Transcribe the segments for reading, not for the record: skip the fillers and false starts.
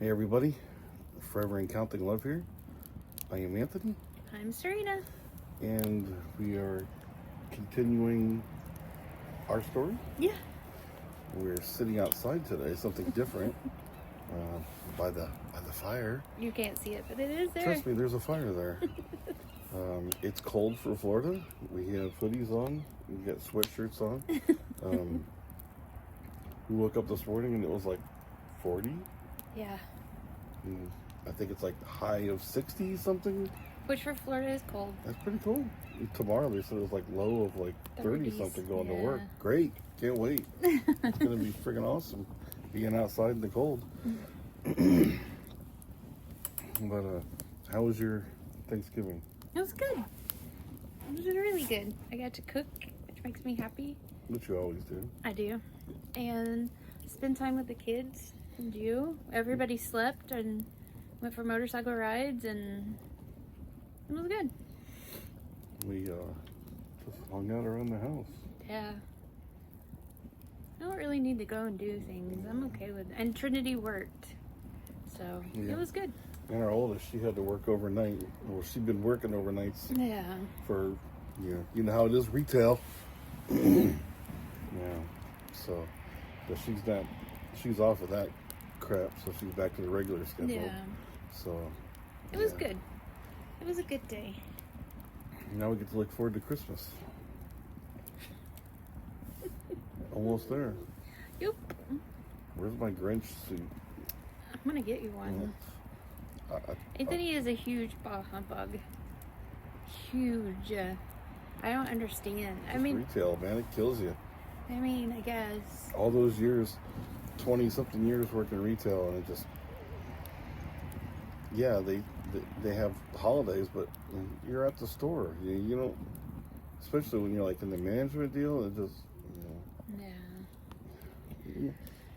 Hey everybody, Forever and Counting Love here. I am Anthony, I'm Serena. and we are continuing our story. Yeah. We're sitting outside today, something different, by the fire. You can't see it, but it is there. Trust me, there's a fire there. It's cold for Florida. We have hoodies on. We got sweatshirts on. We woke up this morning and it was like 40. Yeah. And I think it's like high of 60 something. Which for Florida is cold. That's pretty cool. Tomorrow they said it was like low of like 30 something going to work. Great. Can't wait. It's going to be freaking awesome being outside in the cold. But how was your Thanksgiving? It was good. It was really good. I got to cook, which makes me happy. Which you always do. I do. And spend time with the kids and you. Everybody slept and went for motorcycle rides, and it was good. We just hung out around the house. Yeah. I don't really need to go and do things. I'm okay with it. And Trinity worked. So Yeah. it was good. And our oldest, she had to work overnight. Well, she'd been working overnights Yeah. for, you know how it is, retail. Yeah. So, but she's off of that crap, so she's back to the regular schedule. Yeah. So, It was good. It was a good day. Now we get to look forward to Christmas. Almost there. Yep. Where's my Grinch suit? I'm gonna get you one. Anthony is a huge bah humbug. Huge. I don't understand. I mean, retail, man, it kills you. I guess. All those years, 20-something years working retail, and it just, yeah, they have holidays, but you're at the store. You don't, especially when you're like in the management deal, it just,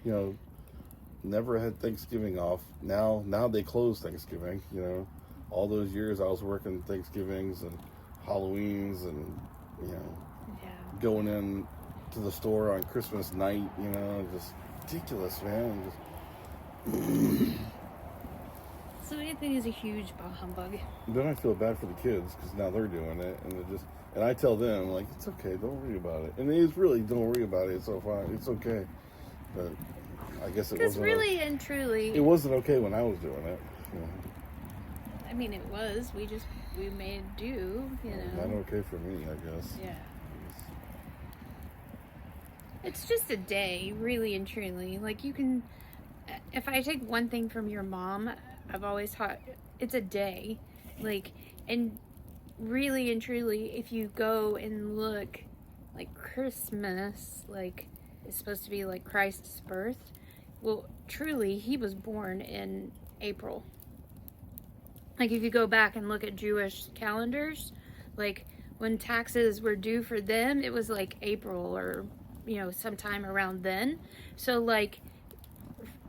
Yeah. Never had Thanksgiving off. Now they close Thanksgiving. All those years I was working Thanksgivings and Halloweens, and Yeah. going in to the store on Christmas night. Just ridiculous, man. So Anthony is a huge bah humbug. Then I feel bad for the kids because now they're doing it, and I tell them, like, it's okay, don't worry about it. And it is really, don't worry about it. It's so fine. It's okay. But I guess it wasn't. Really and truly, It wasn't okay when I was doing it. I mean, it was. We made do. Not okay for me, I guess. Yeah. It's just a day, really and truly. Like, you can, if I take one thing from your mom, I've always thought it's a day. Like, and really and truly, if you go and look, like, Christmas, like, it's supposed to be like Christ's birth. Well, truly, he was born in April. Like, if you go back and look at Jewish calendars, like, when taxes were due for them, it was like April or, sometime around then. So, like,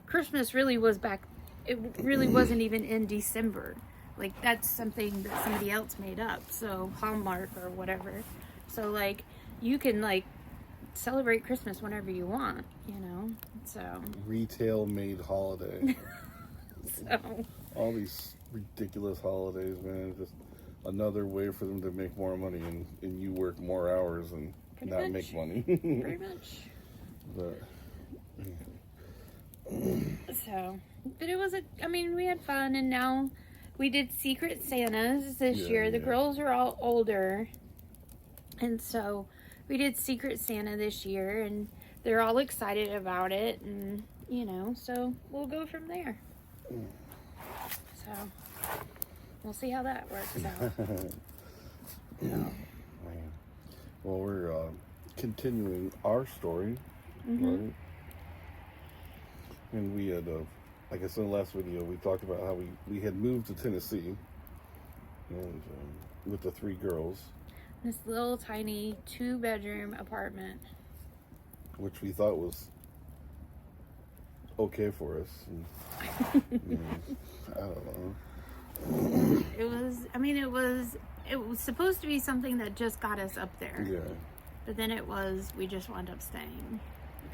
Christmas really was back, it really wasn't even in December. Like, that's something that somebody else made up. So, Hallmark or whatever. So, like, you can, like, celebrate Christmas whenever you want, so. Retail made holiday. So. All these ridiculous holidays, man. Just another way for them to make more money, and you work more hours and Pretty not much. make money. Pretty much. But So, but it was we had fun, and now we did Secret Santas this year. The girls are all older, and so we did Secret Santa this year, and they're all excited about it, and so we'll go from there. So we'll see how that works out. Well, we're continuing our story, right? And we had, like I said in the last video, we talked about how we had moved to Tennessee, and with the 3 girls. This little tiny 2-bedroom apartment, which we thought was okay for us. And, I don't know. It was supposed to be something that just got us up there. Yeah. But then we just wound up staying.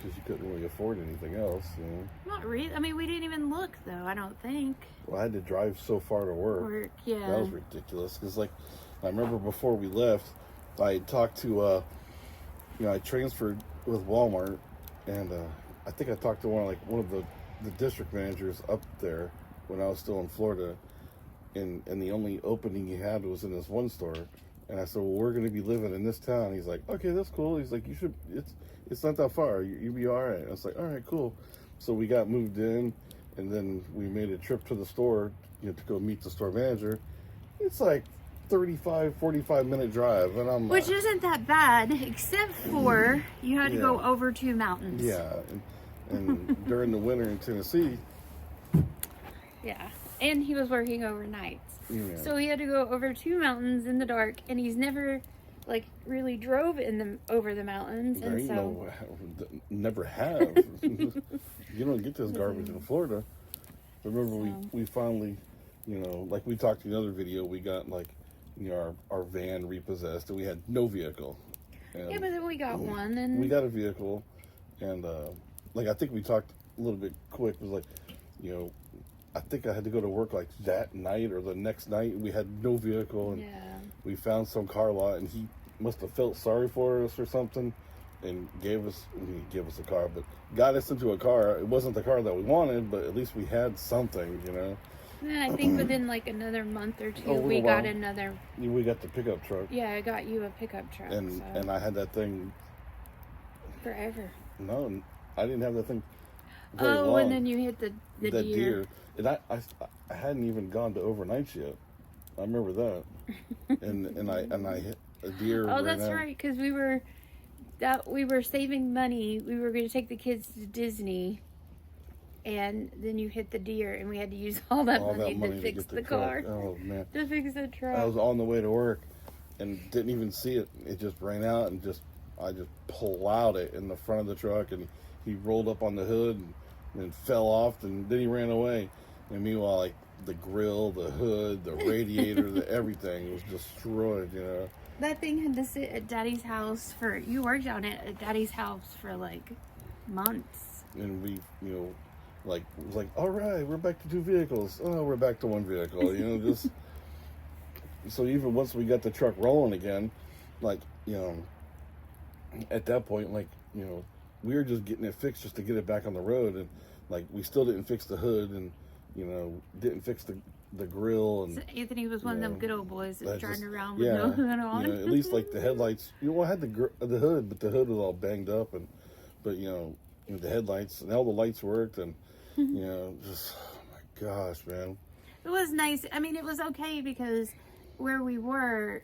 because you couldn't really afford anything else. You know? Not really. I mean, we didn't even look though. I don't think. Well, I had to drive so far to work. Yeah. That was ridiculous. Because like, I remember before we left, I talked to, I transferred with Walmart, and I think I talked to one of the district managers up there when I was still in Florida, and the only opening he had was in this one store. And I said, well, we're going to be living in this town. He's like, okay, that's cool. He's like, it's not that far. You'll be all right. I was like, all right, cool. So we got moved in, and then we made a trip to the store, to go meet the store manager. It's like 45 minute drive, and I'm which isn't that bad, except for you had to go over 2 mountains. Yeah, and during the winter in Tennessee. Yeah, and he was working overnights. Yeah. So he had to go over 2 mountains in the dark, and he's never, really drove over the mountains. There and ain't so never have. You don't get this garbage in Florida. Remember, we finally, like we talked in the other video, we got our van repossessed, and we had no vehicle. And yeah, but then we got one, and we got a vehicle, and I think we talked a little bit quick. It was I think I had to go to work that night or the next night. We had no vehicle, and we found some car lot, and he must have felt sorry for us or something, and gave us a car, but got us into a car. It wasn't the car that we wanted, but at least we had something, I think within another month or two, we got another. We got the pickup truck. Yeah, I got you a pickup truck. And I had that thing forever. No, I didn't have that thing very long. And then you hit the deer. And I hadn't even gone to overnights yet. I remember that. and I hit a deer. Oh, that's right, because we were saving money. We were going to take the kids to Disney, and then you hit the deer, and we had to use all that money to fix the car. Oh man, to fix the truck. I was on the way to work, and didn't even see it. It just ran out, and I just plowed it in the front of the truck, and he rolled up on the hood and fell off, and then he ran away. And meanwhile, the grill, the hood, the radiator, everything was destroyed, That thing had to sit at Daddy's house you worked on it at Daddy's house for months. And we, was all right, we're back to 2 vehicles. Oh, we're back to 1 vehicle, just. So even once we got the truck rolling again, at that point, we were just getting it fixed just to get it back on the road. And we still didn't fix the hood, and, didn't fix the grill. And so Anthony was one of them good old boys that's driving around with no hood on. At least the headlights, I had the hood, but the hood was all banged up, but the headlights and all the lights worked, and just, oh my gosh, man. It was nice. I mean, it was okay because where we were,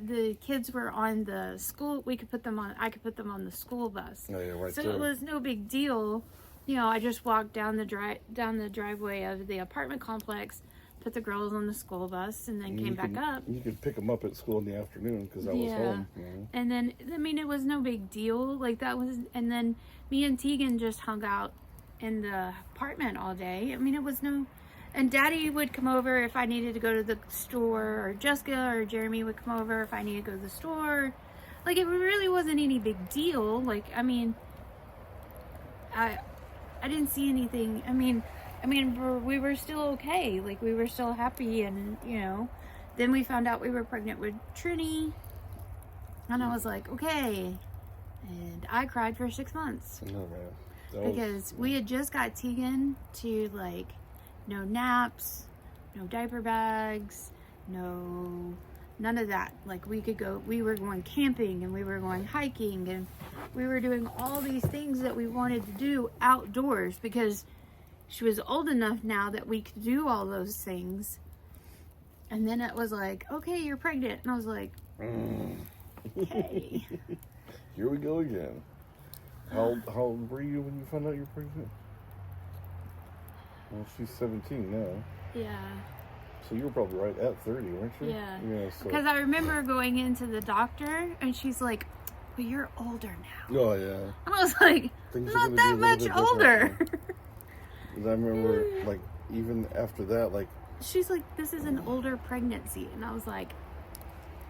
the kids were on the school. I could put them on the school bus. Oh, yeah, right. So there. It was no big deal. I just walked down the driveway of the apartment complex, put the girls on the school bus, and then came back up. You could pick them up at school in the afternoon because I was home. And then, it was no big deal. And then me and Tegan just hung out in the apartment all day. It was no. And Daddy would come over if I needed to go to the store, or Jessica or Jeremy would come over if I needed to go to the store. It really wasn't any big deal. I didn't see anything. We were still okay. We were still happy, and then we found out we were pregnant with Trini, and I was like, okay. And I cried for 6 months. Oh, man. Because we had just got Tegan to no naps, no diaper bags, none of that. We were going camping, and we were going hiking, and we were doing all these things that we wanted to do outdoors because she was old enough now that we could do all those things. And then it was okay, you're pregnant. And I was like, okay. Here we go again. How old were you when you found out you were pregnant? Well, she's 17 now. Yeah. So you were probably right at 30, weren't you? Yeah. So. Because I remember going into the doctor, and she's like, well, you're older now. Oh, yeah. And I was like, not that much older. I remember, even after that, she's like, this is an older pregnancy. And I was like,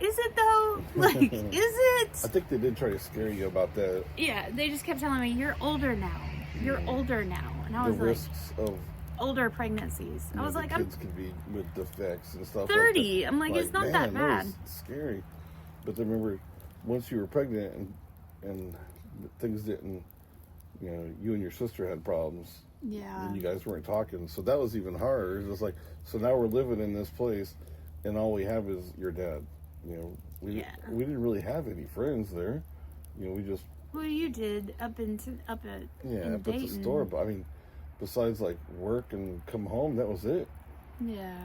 is it though? Like, is it? I think they did try to scare you about that. Yeah, they just kept telling me, you're older now. You're older now. And I The was like, risks of older pregnancies. I was the like, kids could be with defects and stuff. 30. Like I'm like, it's not that bad. It's scary. But then remember, once you were pregnant and things didn't, you and your sister had problems. Yeah. And you guys weren't talking, so that was even harder. It's just like, so now we're living in this place, and all we have is your dad. We didn't really have any friends there. We just. Well, you did up at in up at Dayton. the store, but I mean, besides like work and come home, that was it. Yeah.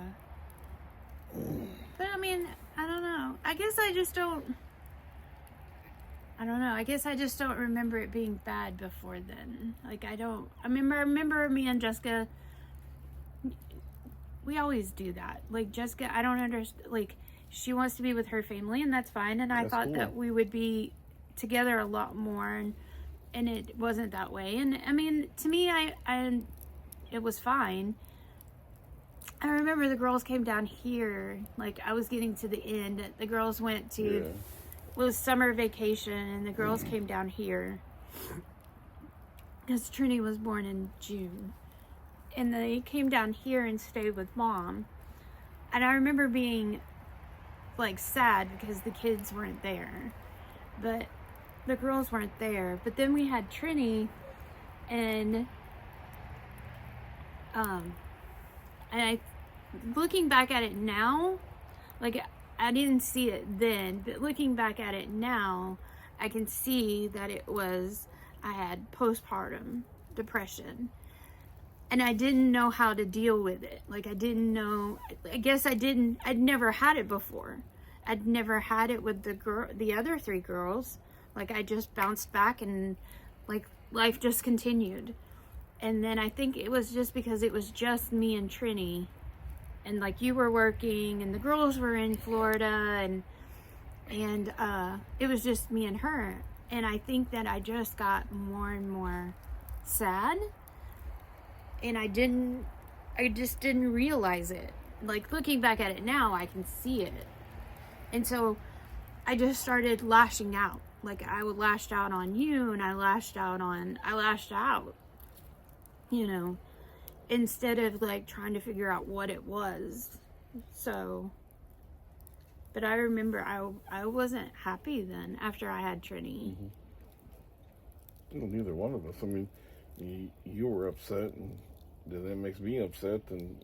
But I mean, I don't know. I guess I just don't. I don't know. I guess I just don't remember it being bad before then. Like, I don't. I remember me and Jessica. We always do that. Like, Jessica, I don't understand. Like, she wants to be with her family, and that's fine. And I thought that we would be together a lot more, and it wasn't that way. And I mean, to me, it was fine. I remember the girls came down here. Like, I was getting to the end. The girls went to. Yeah. It was summer vacation, and the girls came down here because Trini was born in June, and they came down here and stayed with Mom. And I remember being like sad because the kids weren't there, but the girls weren't there. But then we had Trini, and looking back at it now, like, I didn't see it then, but looking back at it now, I can see that I had postpartum depression, and I didn't know how to deal with it. Like, I'd never had it before. I'd never had it with the other 3 girls. Like, I just bounced back, and like, life just continued. And then I think it was just because it was just me and Trini. And like, you were working, and the girls were in Florida, and it was just me and her. And I think that I just got more and more sad, and I just didn't realize it. Like, looking back at it now, I can see it. And so I just started lashing out. Like, I would lash out on you, and I lashed out, instead of like trying to figure out what it was. So, but I remember I wasn't happy then after I had Trini. Mm-hmm. Well, neither one of us. I mean, you were upset, and then that makes me upset, and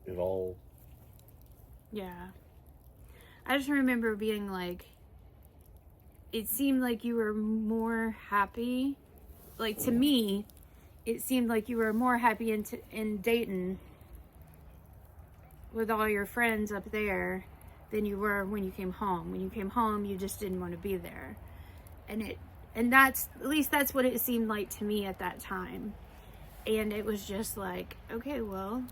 it all. Yeah. I just remember being like, it seemed like you were more happy. Like, to me, it seemed like you were more happy in Dayton with all your friends up there than you were when you came home. When you came home, you just didn't want to be there. And that's, at least that's what it seemed like to me at that time. And it was just like, okay, well,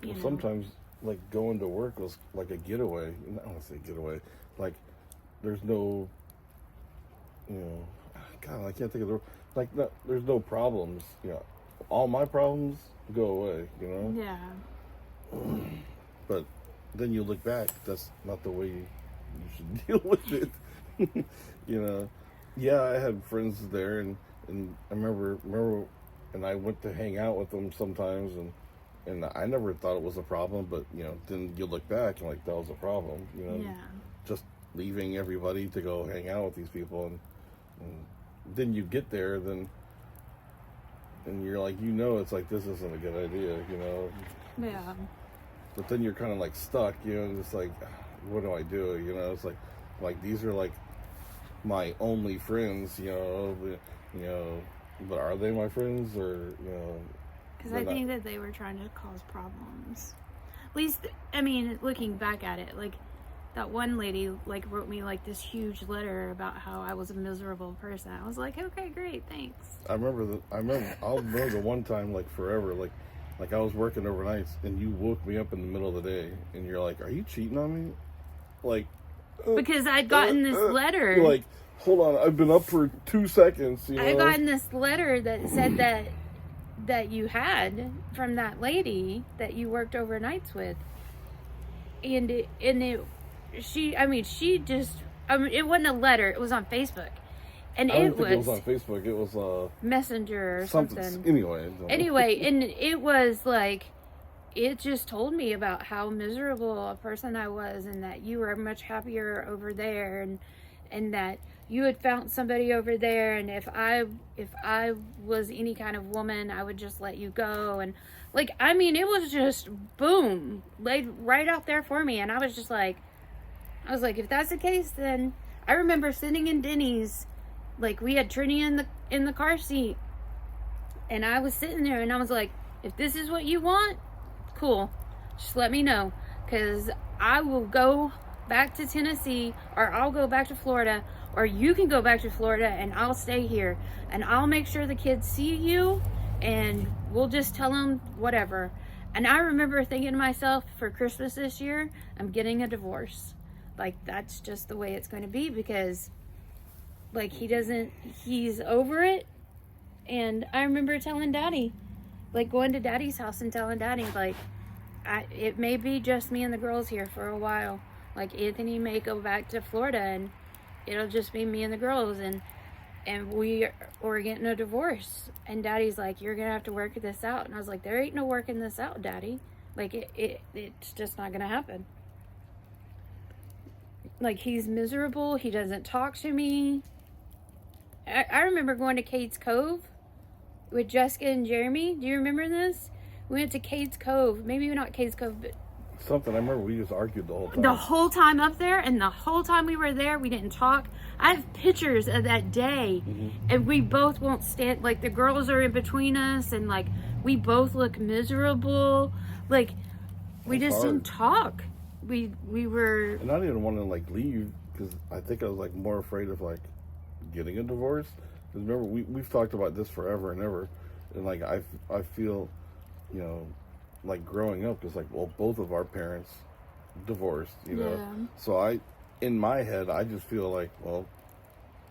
you know. Sometimes, like, going to work was like a getaway. I don't want to say getaway. Like, there's no, God, I can't think of there's no problems. All my problems go away, Yeah. But then you look back, that's not the way you should deal with it. Yeah, I had friends there, and I remember, and I went to hang out with them sometimes, and I never thought it was a problem, but then you look back and like, that was a problem, Yeah. just leaving everybody to go hang out with these people, and then you get there, and you're like, it's like, this isn't a good idea, Yeah. But then you're kind of like stuck, it's like, what do I do? It's like these are like my only friends, but are they my friends, or Because I think that they were trying to cause problems. At least, I mean, looking back at it, like, that one lady, like, wrote me, like, this huge letter about how I was a miserable person. I was like, okay, great, thanks. I'll remember the one time, like, forever, like I was working overnights, and you woke me up in the middle of the day, and you're like, are you cheating on me? Like, because I'd gotten this letter. You're like, hold on, I've been up for 2 seconds, I'd gotten this letter that said that you had from that lady that you worked overnights with. And she just, it wasn't a letter, it was on Facebook. And I it don't think it was was on Facebook. It was Messenger or something. Anyway, And it was like, it just told me about how miserable a person I was, and that you were much happier over there, and that you had found somebody over there, and if I was any kind of woman, I would just let you go. And like, it was just boom, laid right out there for me. And I was like, if that's the case, then I remember sitting in Denny's, like, we had Trini in the car seat, and I was sitting there, and I was like, if this is what you want, cool, just let me know, because I will go back to Tennessee, or I'll go back to Florida, or you can go back to Florida, and I'll stay here, and I'll make sure the kids see you, and we'll just tell them whatever. And I remember thinking to myself, for Christmas this year, I'm getting a divorce. Like, that's just the way it's going to be, because like, he's over it. And I remember telling Daddy, like, going to Daddy's house and telling Daddy, like, it may be just me and the girls here for a while. Like, Anthony may go back to Florida, and it'll just be me and the girls, and we're getting a divorce. And Daddy's like, you're gonna have to work this out. And I was like, there ain't no working this out, Daddy. Like, it's just not gonna happen. Like, he's miserable. He doesn't talk to me. I remember going to Cades Cove with Jessica and Jeremy. Do you remember this? We went to Cades Cove. Maybe not Cades Cove, but something. I remember we just argued the whole time. The whole time up there, and the whole time we were there, we didn't talk. I have pictures of that day, and we both won't stand. Like, the girls are in between us, and like, we both look miserable. Like, we just didn't talk. We were. And I didn't even want to like leave, because I think I was like more afraid of like getting a divorce. Because remember, we've talked about this forever and ever, and like I feel, you know, like growing up, because like, well, both of our parents divorced, you know. Yeah. So in my head, I just feel like, well,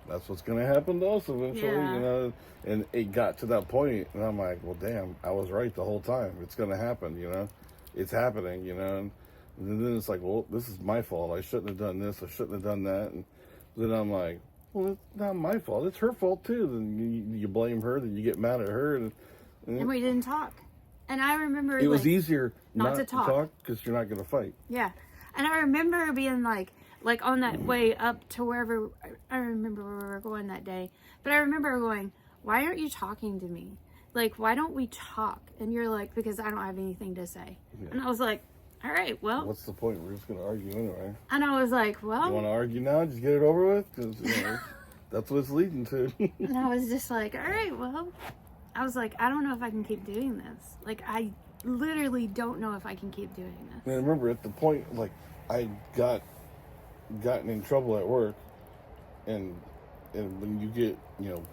that's what's gonna happen to us eventually, you know. And it got to that point, and I'm like, well, damn, I was right the whole time. It's gonna happen, you know. It's happening, you know. And then it's like, well, this is my fault. I shouldn't have done this. I shouldn't have done that. And then I'm like, well, it's not my fault. It's her fault too. Then you blame her. Then you get mad at her. And we didn't talk. And I remember it was easier not to talk, because you're not going to fight. Yeah. And I remember being like on that way up to wherever, I remember where we were going that day. But I remember going, why aren't you talking to me? Like, why don't we talk? And you're like, because I don't have anything to say. Yeah. And I was like, all right, well. What's the point? We're just going to argue anyway. And I was like, well. You want to argue now? Just get it over with? Because, you know, that's what it's leading to. And I was just like, all right, well. I was like, I don't know if I can keep doing this. Like, I literally don't know if I can keep doing this. And I remember at the point, like, I gotten in trouble at work. And when you get, you know,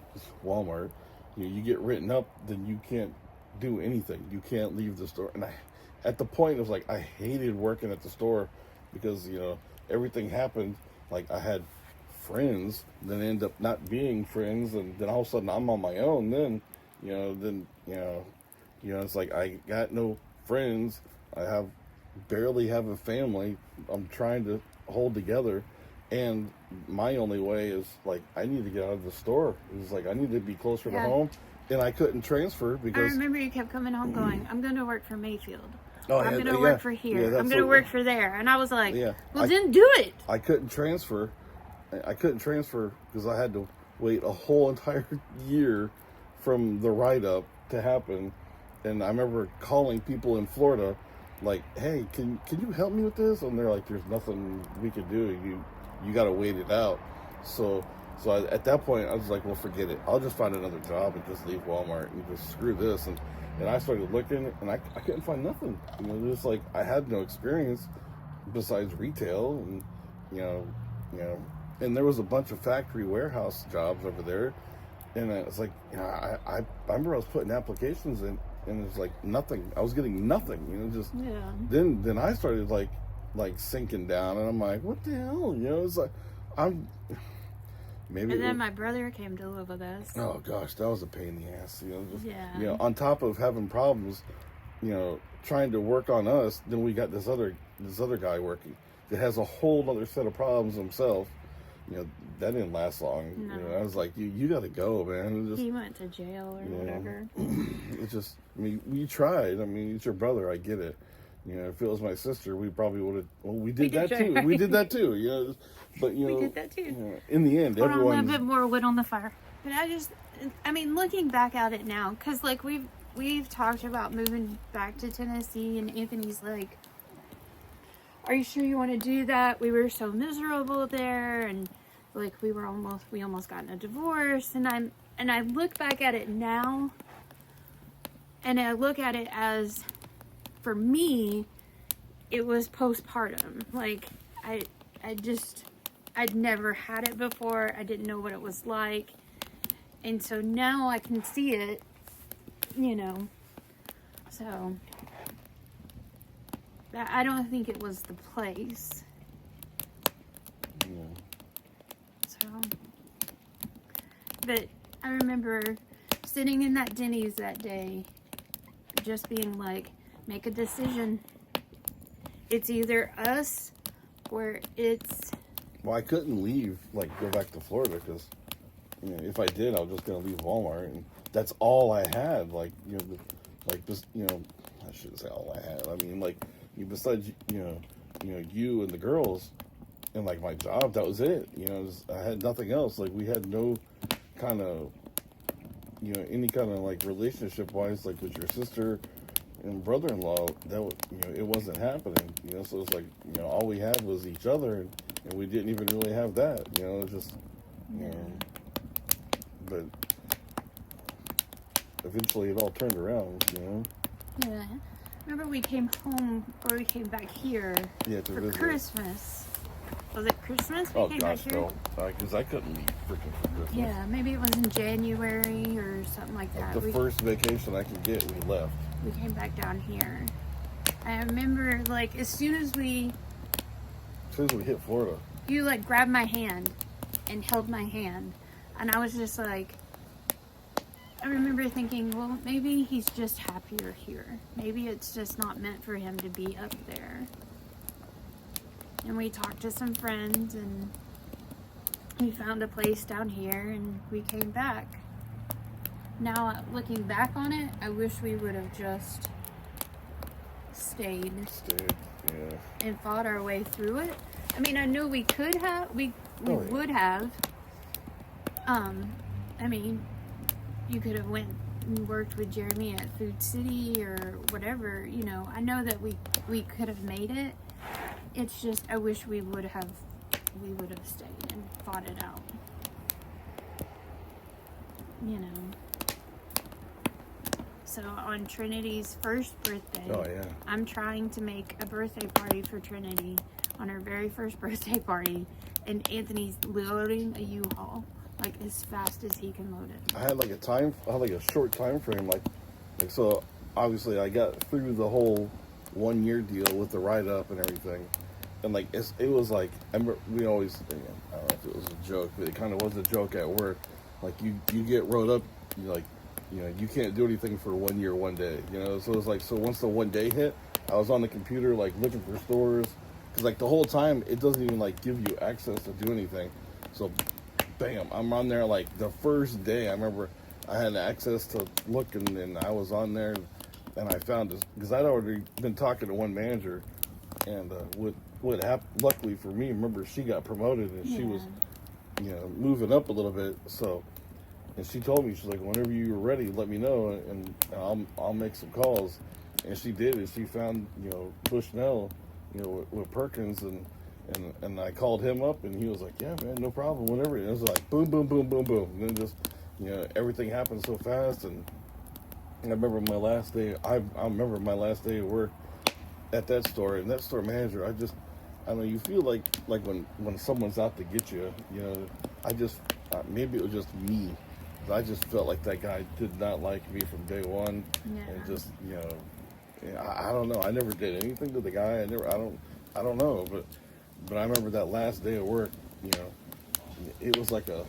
Walmart, you get written up, then you can't do anything. You can't leave the store. And at the point, it was like, I hated working at the store, because, you know, everything happened. Like, I had friends, then end up not being friends, and then all of a sudden I'm on my own. Then, it's like, I got no friends. I barely have a family. I'm trying to hold together, and my only way is like, I need to get out of the store. It's like, I need to be closer to home, and I couldn't transfer because I remember you kept coming home going, I'm going to work for Mayfield. Oh, I'm going to work for here. I'm going to work for there. And I was like, well, then do it. I couldn't transfer. Because I had to wait a whole entire year from the write-up to happen. And I remember calling people in Florida, like, hey, can you help me with this? And they're like, there's nothing we can do. You got to wait it out. So at that point, I was like, well, forget it. I'll just find another job and just leave Walmart and just screw this. And I started looking, and I couldn't find nothing. You know, just like, I had no experience besides retail, and you know, and there was a bunch of factory warehouse jobs over there, and it's like, you know, I remember I was putting applications in, and it's like nothing. I was getting nothing. You know, just Then I started like sinking down, and I'm like, what the hell? You know, it's like maybe. And then my brother came to live with us. Oh gosh, that was a pain in the ass. You know, just, you know, on top of having problems, you know, trying to work on us, then we got this other guy working. that has a whole other set of problems himself. You know, that didn't last long. No. You know, I was like, you got to go, man. He went to jail or whatever. It's just, I mean, we tried. I mean, it's your brother. I get it. You know, if it was my sister, we probably would have. Well, we did that too. We did that too. You know, but you know, we did that too. You know, in the end, Put on a everyone. little bit more wood on the fire. But I mean, looking back at it now, because like we've talked about moving back to Tennessee, and Anthony's like, "Are you sure you want to do that? We were so miserable there, and like we almost got in a divorce." And I look back at it now, and I look at it as, for me, it was postpartum. Like I'd never had it before. I didn't know what it was like. And so now I can see it, you know. So I don't think it was the place. Yeah. So, but I remember sitting in that Denny's that day, just being like, make a decision. It's either us or it's... Well, I couldn't leave, like, go back to Florida, because, you know, if I did, I was just going to leave Walmart, and that's all I had. Like, you know, like, just, you know, I shouldn't say all I had. I mean, like, besides, you you and the girls, and, like, my job, that was it. You know, I had nothing else. Like, we had no kind of, you know, any kind of, like, relationship-wise, like, with your sister and brother-in-law, that was, you know, it wasn't happening. You know, so it's like, you know, all we had was each other, and we didn't even really have that. You know, it was just, you know, but eventually it all turned around. You know. Yeah. Remember we came home, or we came back here for visit. Christmas. Was it Christmas we Oh came gosh, back here? no, because I couldn't leave freaking for Christmas. Yeah, maybe it was in January or something like that. Like the first vacation I could get, we left. We came back down here. I remember, like, as soon as we hit Florida, you, like, grabbed my hand and held my hand. And I was just like, I remember thinking, well, maybe he's just happier here. Maybe it's just not meant for him to be up there. And we talked to some friends, and we found a place down here, and we came back. Now, looking back on it, I wish we would have just stayed, yeah. and fought our way through it. I mean, I know we could have, we would have. I mean, you could have went and worked with Jeremy at Food City or whatever, you know. I know that we could have made it. It's just, I wish we would have stayed and fought it out. You know. So on Trinity's first birthday, I'm trying to make a birthday party for Trinity on her very first birthday party, and Anthony's loading a U-Haul like as fast as he can load it. I had like a short time frame, like so. Obviously, I got through the whole 1 year deal with the write up and everything, and like it was like we always, you know, I don't know if it was a joke, but it kind of was a joke at work. Like you get wrote up, you can't do anything for 1 year, 1 day, you know. So it was like, so once the 1 day hit, I was on the computer like looking for stores, because like the whole time it doesn't even like give you access to do anything. So bam, I'm on there. Like the first day, I remember I had access to look, and I was on there, and I found this, because I'd already been talking to one manager, and what happened, luckily for me, remember, she got promoted, and she was, you know, moving up a little bit. So, and she told me, she's like, whenever you're ready, let me know, and I'll make some calls. And she did, and she found, you know, Bushnell, you know, with Perkins, and I called him up, and he was like, yeah, man, no problem, whatever. And it was like boom, boom, boom, boom, boom. And then just, you know, everything happened so fast. And I remember my last day, I remember my last day of work at that store, and that store manager, I don't know, you feel like when someone's out to get you, you know, maybe it was just me. I just felt like that guy did not like me from day one. Yeah. And just, you know, I don't know. I never did anything to the guy. I don't know, but I remember that last day of work, you know, it was like an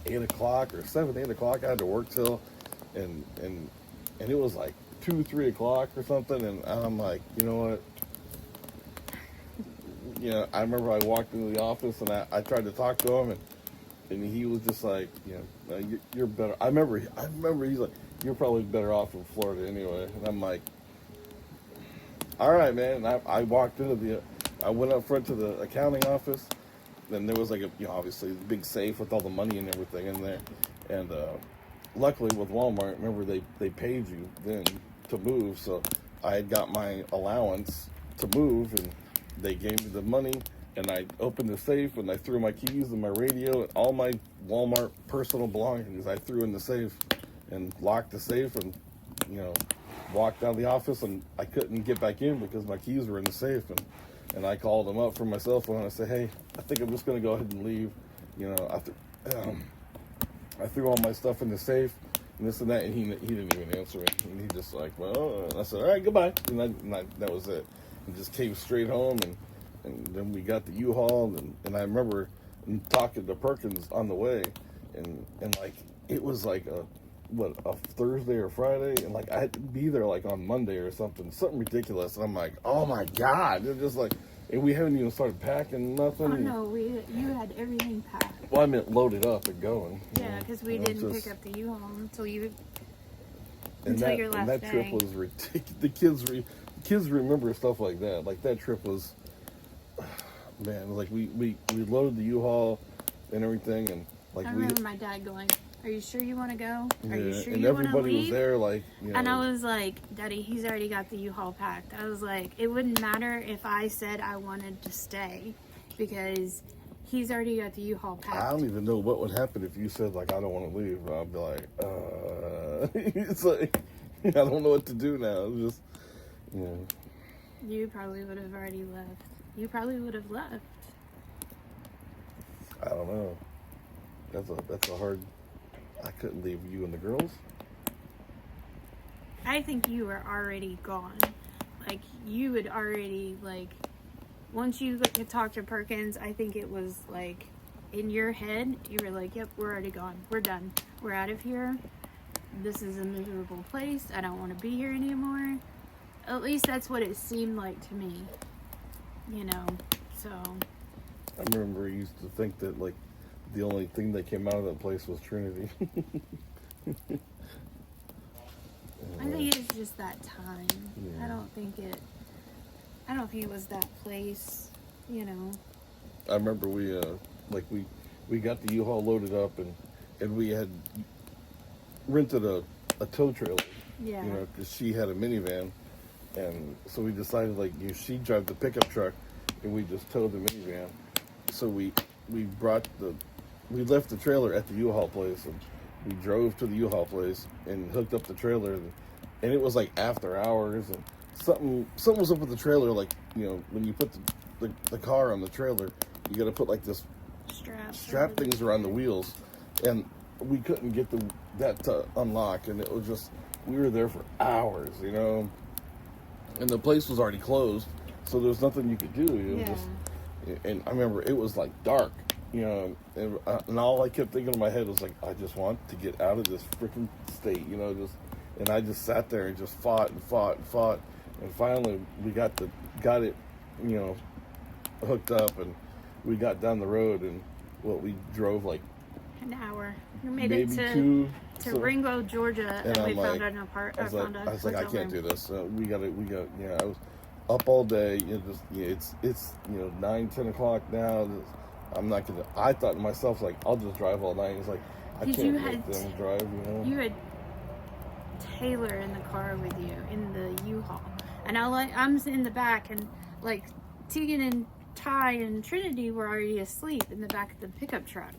8 o'clock or 8 o'clock. I had to work till, and it was like 2, 3 o'clock or something. And I'm like, you know what? you know, I remember I walked into the office and I tried to talk to him, and he was just like, you know, you're better. I remember he's like, you're probably better off in Florida anyway. And I'm like, all right, man. And I walked I went up front to the accounting office. Then there was like obviously a big safe with all the money and everything in there. And luckily with Walmart, remember they paid you then to move. So I had got my allowance to move, and they gave me the money. And I opened the safe, and I threw my keys and my radio and all my Walmart personal belongings I threw in the safe and locked the safe, and, you know, walked out of the office, and I couldn't get back in because my keys were in the safe. And I called them up from my cell phone and I said, hey, I think I'm just going to go ahead and leave. You know, I threw all my stuff in the safe and this and that, and he didn't even answer me. And he just like, well, and I said, all right, goodbye. And that was it. And just came straight home, and then we got the U-Haul, and I remember talking to Perkins on the way, and like, it was like a Thursday or Friday, and like I had to be there like on Monday or something ridiculous, and I'm like, oh my God, they're just like, and we haven't even started packing nothing. Oh no, you had everything packed. Well, I meant loaded up and going. Yeah, because we didn't pick up the U-Haul until your last that day. trip was ridiculous. The kids remember stuff like that. Like that trip was, man. Like we loaded the U-Haul and everything, and like I remember my dad going, "Are you sure you want to go? Are you sure and you want to everybody leave?" was there, like, you know. And I was like, "Daddy, he's already got the U-Haul packed." I was like, it wouldn't matter if I said I wanted to stay, because he's already got the U-Haul packed. I don't even know what would happen if you said, like, I don't want to leave. I'd be like, it's like, I don't know what to do now. It's just, you know. You probably would have already left. You probably would have left. I don't know. That's a hard. I couldn't leave you and the girls. I think you were already gone. Like, you had already, like, once you could talk to Perkins, I think it was, like, in your head, you were like, yep, we're already gone. We're done. We're out of here. This is a miserable place. I don't want to be here anymore. At least that's what it seemed like to me. You know, so. I remember I used to think that, like, the only thing that came out of that place was Trinity. I think it's just that time. Yeah. I don't think it was that place, you know. I remember we got the U-Haul loaded up, and we had rented a tow trailer. Yeah. You know, because she had a minivan, and so we decided, like, she'd drive the pickup truck, and we just towed the minivan. So we left the trailer at the U-Haul place, and we drove to the U-Haul place and hooked up the trailer, and it was like after hours, and something was up with the trailer. Like, you know, when you put the car on the trailer, you got to put like this strap things around the wheels, and we couldn't get that to unlock, and it was just, we were there for hours, you know, and the place was already closed, so there was nothing you could do. And I remember it was like dark, you know, and all I kept thinking in my head was like, I just want to get out of this freaking state, you know, and I just sat there and just fought, and finally we got it, you know, hooked up, and we got down the road, and we drove like an hour. We made maybe it to Ringo, Georgia, and we found an apartment. I was like, I can't do this. We got. I was up all day. It's 9-10 o'clock now. I'm not gonna. I thought to myself, like, I'll just drive all night. It's like, I can't let them drive. You know. You had Taylor in the car with you in the U-Haul, and I'm in the back, and like Tegan and Ty and Trinity were already asleep in the back of the pickup truck,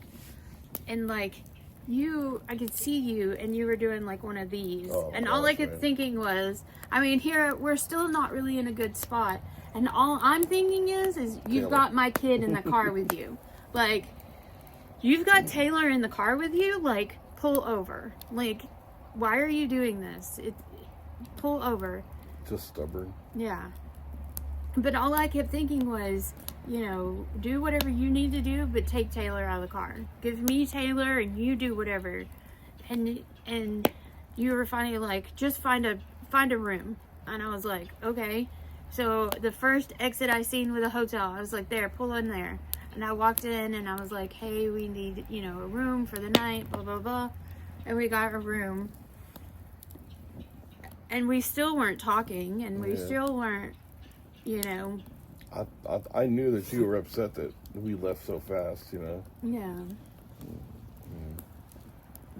and like. I could see you, and you were doing like one of these, and all I kept thinking was, I mean, here we're still not really in a good spot, and all I'm thinking is you've got my kid in the car with you, like, you've got Taylor in the car with you, like, pull over, like, why are you doing this? Pull over. Just stubborn. Yeah, but all I kept thinking was, you know, do whatever you need to do, but take Taylor out of the car. Give me Taylor, and you do whatever. And you were finally like, just find a room. And I was like, okay. So the first exit I seen with a hotel, I was like, there, pull in there. And I walked in and I was like, hey, we need, a room for the night, blah, blah, blah. And we got a room. And we still weren't talking, and we still weren't, I knew that you were upset that we left so fast, Yeah.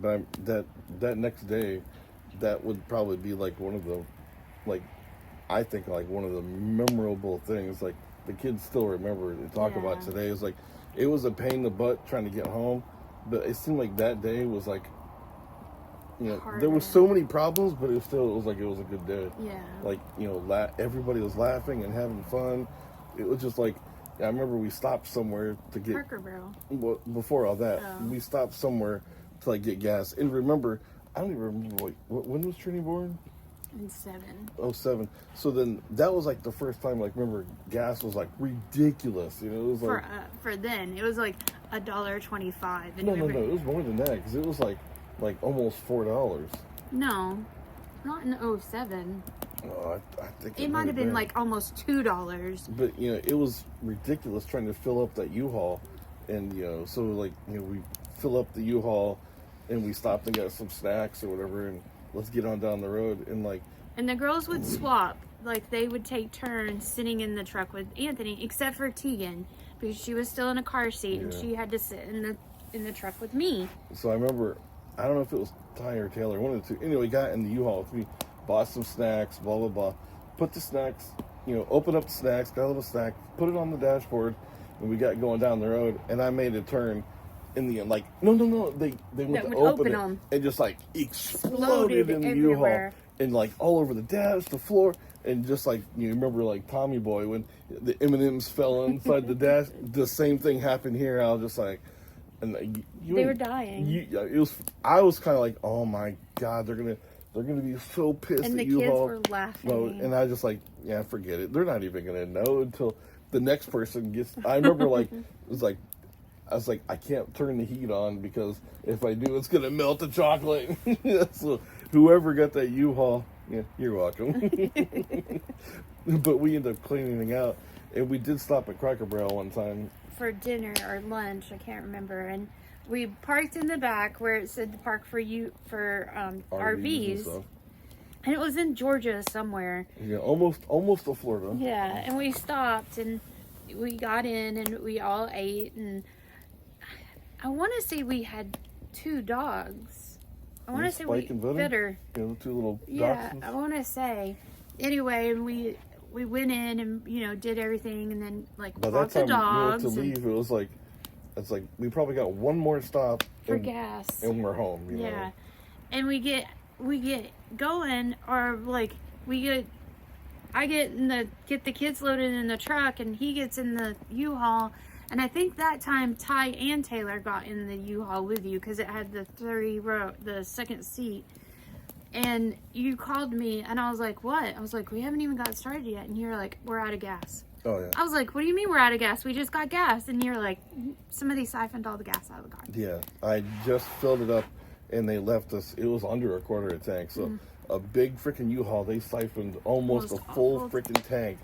But that next day, that would probably be like one of the, like, I think like one of the memorable things. Like the kids still remember and talk about today. Is like it was a pain in the butt trying to get home, but it seemed like that day was like, Harder. there was so many problems, but it was like it was a good day. Yeah. Like everybody was laughing and having fun. It was just like, I remember we stopped somewhere to get Cracker Barrel. Well, before all that, we stopped somewhere to like get gas. And remember, I don't even remember when was Trini born? In 7. 07. So then that was like the first time. Like remember, gas was like ridiculous. It was like For then it was like $1.25. No, it was more than that because it was like almost $4. No, not in 07. Oh, I think It might have been like almost $2. But it was ridiculous trying to fill up that U-Haul, and so like we fill up the U-Haul, and we stopped and got some snacks or whatever, and let's get on down the road, and like. And the girls would swap, like they would take turns sitting in the truck with Anthony, except for Tegan, because she was still in a car seat and she had to sit in the truck with me. So I remember, I don't know if it was Ty or Taylor, one of the two. Anyway, got in the U-Haul with me. Bought some snacks, blah, blah, blah. Put the snacks, open up the snacks, got a little snack, put it on the dashboard, and we got going down the road, and I made a turn in the end. Like, no, they went to open it, and just, like, exploded in the U-Haul. And, like, all over the dash, the floor, and just, like, you remember, like, Tommy Boy, when the M&Ms fell inside the dash, the same thing happened here. I was just like, and they were dying. I was kind of like, oh, my God, they're going to be so pissed and at you. And the kids all. were laughing. No, and I just like, yeah, forget it. They're not even going to know until the next person gets. I remember I was like, I can't turn the heat on because if I do, it's going to melt the chocolate. So whoever got that U-Haul, yeah, you're welcome. But we ended up cleaning it out, and we did stop at Cracker Barrel one time for dinner or lunch. I can't remember, and. We parked in the back where it said to park for RVs. And it was in Georgia somewhere. Yeah, almost to Florida. Yeah, and we stopped and we got in and we all ate, and I want to say we had 2 dogs. I want to say we Bitter. Yeah, the 2 little Yeah, dachshunds. I want to say. Anyway, and we went in and did everything, and then like brought the dogs. By that time we went to leave, it was like. It's like we probably got one more stop for gas, and we're home. Yeah, and we get going, or like I get the kids loaded in the truck, and he gets in the U-Haul, and I think that time Ty and Taylor got in the U-Haul with you because it had the second seat. And you called me, and I was like, "What?" I was like, "We haven't even got started yet," and you're like, "We're out of gas." Oh, yeah. I was like, what do you mean we're out of gas? We just got gas. And you're like, somebody siphoned all the gas out of the car. Yeah, I just filled it up and they left us. It was under a quarter of a tank. So a big freaking U-Haul, they siphoned almost a full freaking tank.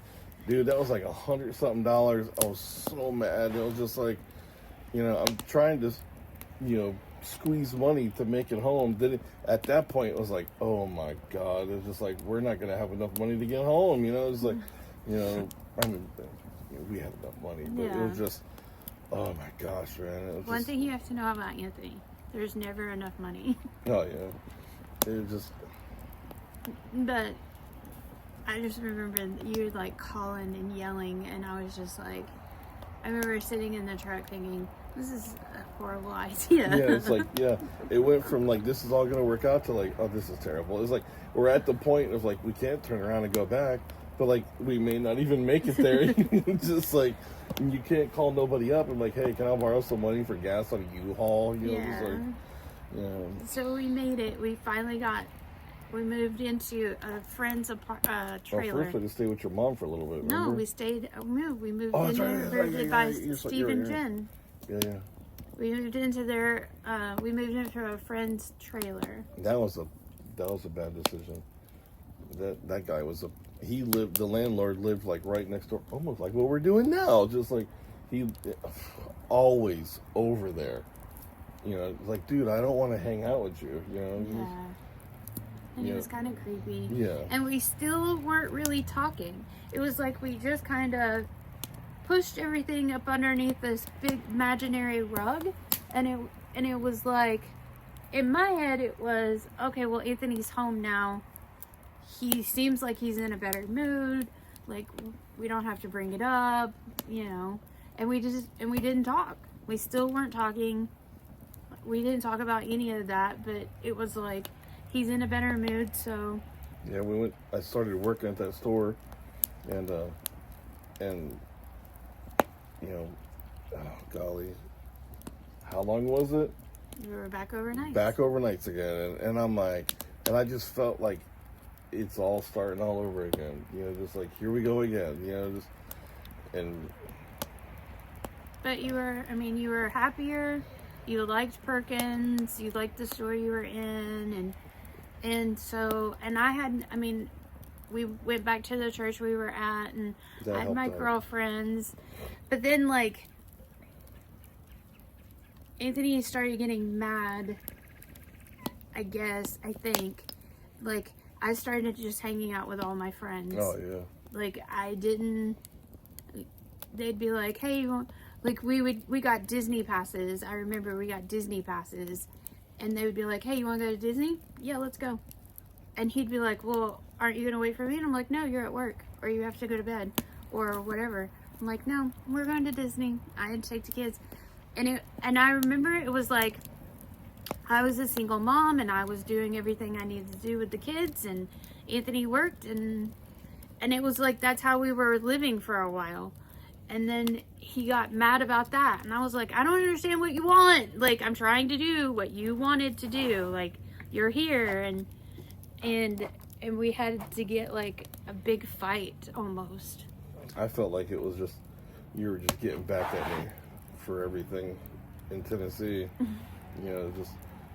Dude, that was like $100-something. I was so mad. It was just like, I'm trying to, squeeze money to make it home. Then at that point, it was like, oh my God. It was just like, we're not going to have enough money to get home. It was like, I mean, we had enough money, but it was just, oh my gosh, man. One thing you have to know about Anthony, there's never enough money. Oh, yeah. It was just. But I just remember you like calling and yelling, and I was just like, I remember sitting in the truck thinking, this is a horrible idea. Yeah, it's like, it went from like, this is all going to work out to like, oh, this is terrible. It's like, we're at the point of like, we can't turn around and go back. But, like, we may not even make it there. Just, like, you can't call nobody up and, like, hey, can I borrow some money for gas on a U-Haul? Just like, So we made it. We finally we moved into a friend's trailer. Well, first, we had to stay with your mom for a little bit, remember? No, we moved in by Steve and Jen. Yeah. We moved into a friend's trailer. That was a bad decision. That guy was the landlord lived like right next door, almost like what we're doing now. Just like he always over there. You know, like, dude, I don't want to hang out with you. You know. Yeah. And it was kind of creepy. Yeah. And we still weren't really talking. It was like we just kind of pushed everything up underneath this big imaginary rug, and it was like, in my head it was, okay, well, Anthony's home now. He seems like he's in a better mood. Like, we don't have to bring it up, you know. And we didn't talk. We still weren't talking. We didn't talk about any of that, but it was like, he's in a better mood, so. Yeah, I started working at that store, and you know, oh golly, how long was it? We were back overnight. Back overnights again, and I'm like, and I just felt like it's all starting all over again. You know, just like, here we go again. You know, just and. But you were happier. You liked Perkins. You liked the store you were in, and so, and we went back to the church we were at, and I had my girlfriends. But then, like, Anthony started getting mad, I think. Like, I started just hanging out with all my friends. Oh, yeah. Like, they'd be like, hey, you want, like, we got Disney passes. I remember we got Disney passes. And they would be like, hey, you want to go to Disney? Yeah, let's go. And he'd be like, well, aren't you going to wait for me? And I'm like, no, you're at work. Or you have to go to bed. Or whatever. I'm like, no, we're going to Disney. I had to take the kids. And I remember it was like, I was a single mom, and I was doing everything I needed to do with the kids. And Anthony worked. And it was like, that's how we were living for a while. And then he got mad about that. And I was like, I don't understand what you want. Like, I'm trying to do what you wanted to do. Like, you're here. And we had to get, like, a big fight almost. I felt like it was just, you were just getting back at me for everything in Tennessee. You know, just,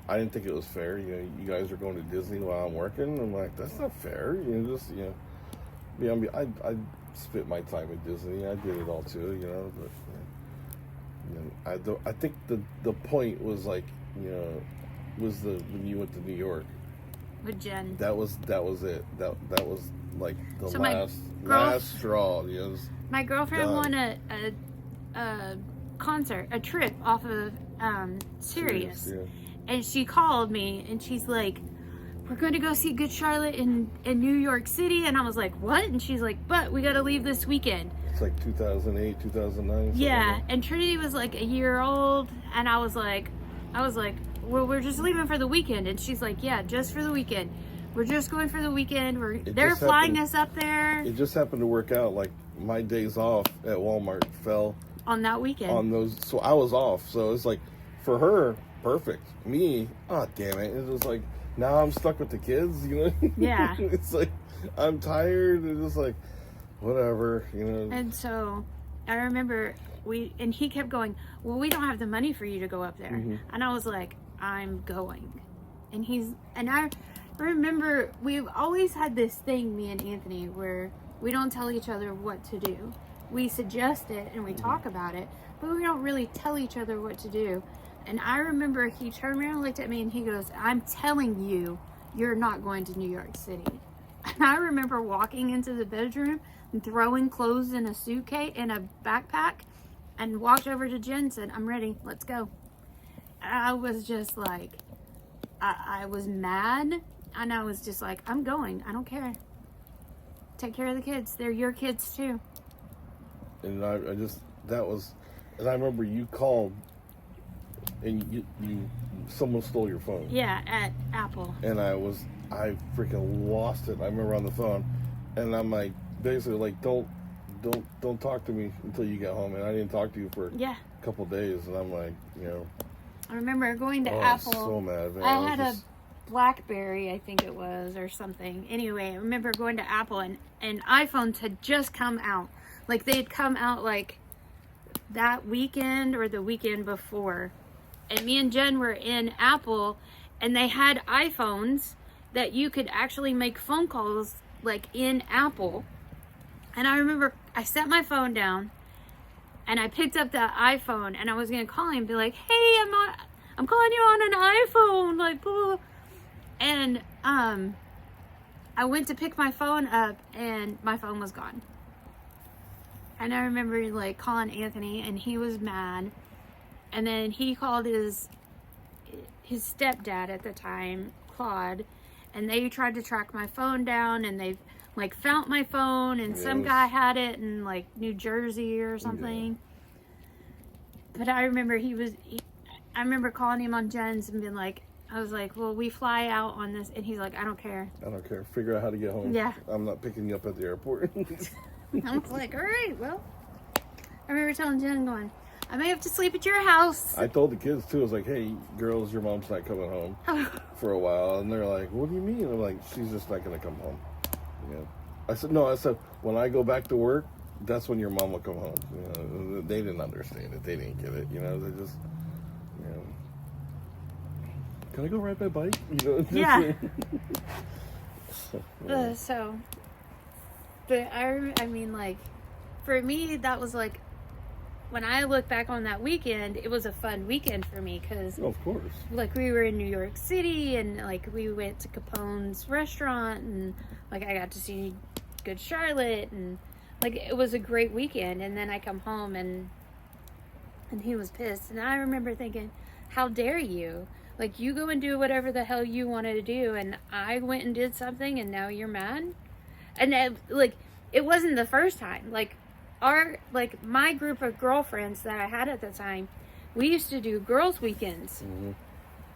I didn't think it was fair. You know, you guys are going to Disney while I'm working. I'm like, that's not fair. You know, just, you know, yeah, I spent my time at Disney. I did it all too, you know. But you know, I think the point was like, you know, was when you went to New York with Jen. That was it. That was like the so last straw. You know, my girlfriend won a concert, a trip off of Sirius, yeah. And she called me and she's like, we're going to go see Good Charlotte in New York City. And I was like, what? And she's like, but we got to leave this weekend. It's like 2008, 2009. Yeah. Like and Trinity was like a year old. And I was like, well, we're just leaving for the weekend. And she's like, yeah, just for the weekend. We're just going for the weekend. They're flying us up there. It just happened to work out. Like, my days off at Walmart fell on that weekend. On those. So I was off. So it's like, for her, perfect. Me, oh, damn it. It was like, now I'm stuck with the kids, you know? Yeah. It's like, I'm tired. It's just like, whatever, you know? And so I remember he kept going, well, we don't have the money for you to go up there. Mm-hmm. And I was like, I'm going. And I remember we've always had this thing, me and Anthony, where we don't tell each other what to do. We suggest it and we talk about it, but we don't really tell each other what to do. And I remember he turned around and looked at me and he goes, I'm telling you, you're not going to New York City. And I remember walking into the bedroom and throwing clothes in a suitcase, in a backpack, and walked over to Jen and said, I'm ready, let's go. And I was just like, I was mad. And I was just like, I'm going, I don't care. Take care of the kids. They're your kids too. And I remember you called and someone stole your phone. Yeah, at Apple. And I freaking lost it. I remember on the phone, and I'm like, basically like, don't talk to me until you get home. And I didn't talk to you for a couple of days. And I'm like, you know. I remember going to Apple. I was so mad, man. I had a BlackBerry, I think it was, or something. Anyway, I remember going to Apple, and iPhones had just come out. Like, they had come out like that weekend or the weekend before. And me and Jen were in Apple, and they had iPhones that you could actually make phone calls like in Apple. And I remember I set my phone down and I picked up the iPhone and I was gonna call him and be like, hey, I'm calling you on an iPhone, like blah, blah. And I went to pick my phone up and my phone was gone. And I remember like calling Anthony and he was mad. And then he called his stepdad at the time, Claude, and they tried to track my phone down and they like found my phone and some guy had it in like New Jersey or something. Yeah. But I remember I remember calling him on Jen's and being like, I was like, well, we fly out on this. And he's like, I don't care. I don't care. Figure out how to get home. Yeah. I'm not picking you up at the airport. I was like, all right, well. I remember telling Jen, going, I may have to sleep at your house. I told the kids, too. I was like, hey, girls, your mom's not coming home for a while. And they're like, what do you mean? I'm like, she's just not going to come home. Yeah. I said, no, when I go back to work, that's when your mom will come home. You know, they didn't understand it. They didn't get it. You know, they just, you know, can I go ride my bike? You know, yeah. So, But I mean, like, for me, that was like, when I look back on that weekend, it was a fun weekend for me because, of course, like, we were in New York City and like we went to Capone's restaurant and like I got to see Good Charlotte and like it was a great weekend. And then I come home and he was pissed, and I remember thinking, how dare you? Like, you go and do whatever the hell you wanted to do, and I went and did something, and now you're mad. And like, it wasn't the first time. Like, my group of girlfriends that I had at the time, we used to do girls' weekends. Mm-hmm.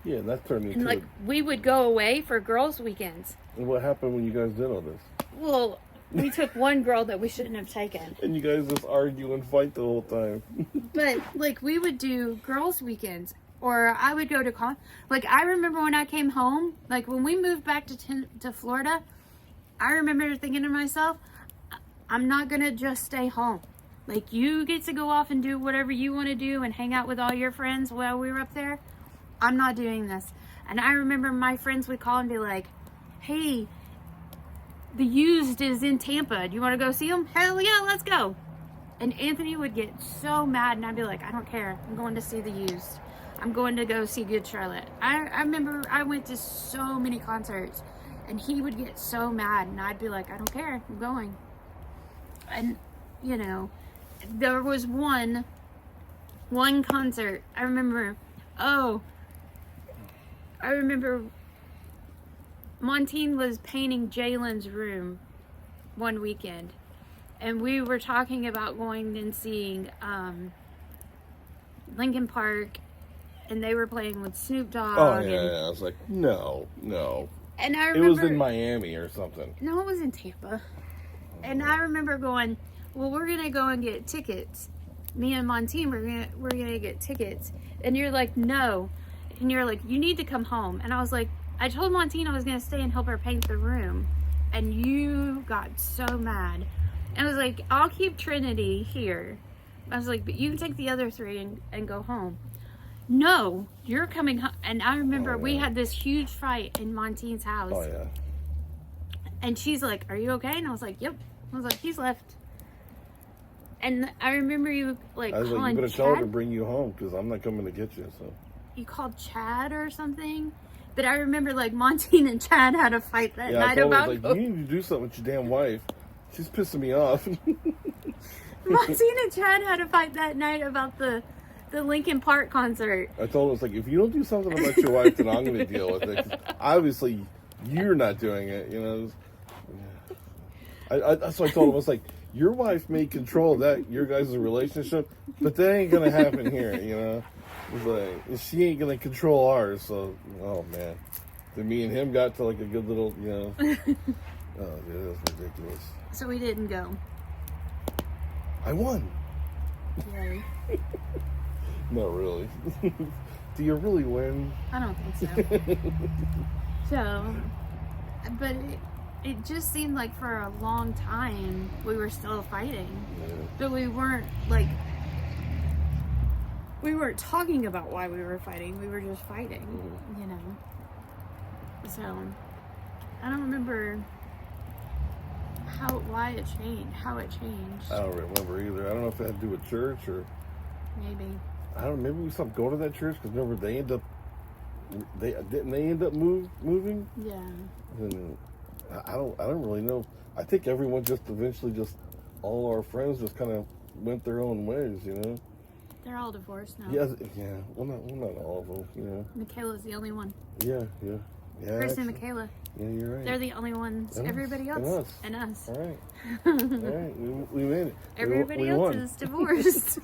Yeah, and that turned into and like we would go away for girls' weekends. And what happened when you guys did all this? Well, we took one girl that we shouldn't have taken. And you guys just argue and fight the whole time. But like, we would do girls' weekends, or I would go to like, I remember when I came home, like when we moved back to Florida, I remember thinking to myself, I'm not gonna just stay home. Like, you get to go off and do whatever you want to do and hang out with all your friends while we were up there. I'm not doing this. And I remember my friends would call and be like, hey, The Used is in Tampa. Do you want to go see them? Hell yeah, let's go. And Anthony would get so mad, and I'd be like, I don't care. I'm going to see The Used. I'm going to go see Good Charlotte. I remember I went to so many concerts, and he would get so mad, and I'd be like, I don't care. I'm going. And, you know, there was one concert. I remember Montine was painting Jalen's room one weekend, and we were talking about going and seeing Linkin Park, and they were playing with Snoop Dogg. Oh, yeah. I was like, no. And I remember, it was in Miami or something. No, it was in Tampa. And I remember going, well, we're gonna go and get tickets. Me and Montine, we're gonna get tickets. And you're like, no. And you're like, you need to come home. And I was like, I told Montine I was gonna stay and help her paint the room. And you got so mad. And I was like, I'll keep Trinity here. I was like, but you can take the other three and go home. No, you're coming home. And I remember we had this huge fight in Montine's house. Oh, yeah. And she's like, are you okay? And I was like, yep. I was like, he's left. And I remember you like, I was calling like, you better Chad. tell her to bring you home because I'm not coming to get you. So You called Chad or something. But I remember like Montine and Chad had a fight that night I about. was like, you need to do something with your damn wife. She's pissing me off. Montine and Chad had a fight that night about the Linkin Park concert. I told him, I was like, if you don't do something about your wife, then I'm going to deal with it. 'Cause obviously, you're not doing it. You know. That's what I told him. I was like, your wife may control your guys' relationship, but that ain't gonna happen here, you know. It's like, she ain't gonna control ours. So, oh man, then me and him got to like a good little, you know. Oh, dude, that was ridiculous. So we didn't go. I won. Yay. Not really. Do you really win? I don't think so. But it just seemed like for a long time we were still fighting. Yeah. But we weren't talking about why we were fighting. We were just fighting, you know. So I don't remember why it changed, how it changed. I don't remember either. I don't know if it had to do with church or Maybe. I don't know. Maybe we stopped going to that church because remember they end up moving. Yeah. And I don't really know. I think everyone just eventually all our friends just kind of went their own ways, you know. They're all divorced now. Yeah. Well, not all of them, you know. Michaela's the only one. Yeah. Chris and Michaela. Yeah, you're right. They're the only ones. And us. Everybody else. And us. All right. All right. We made it. Everybody we else won. is divorced.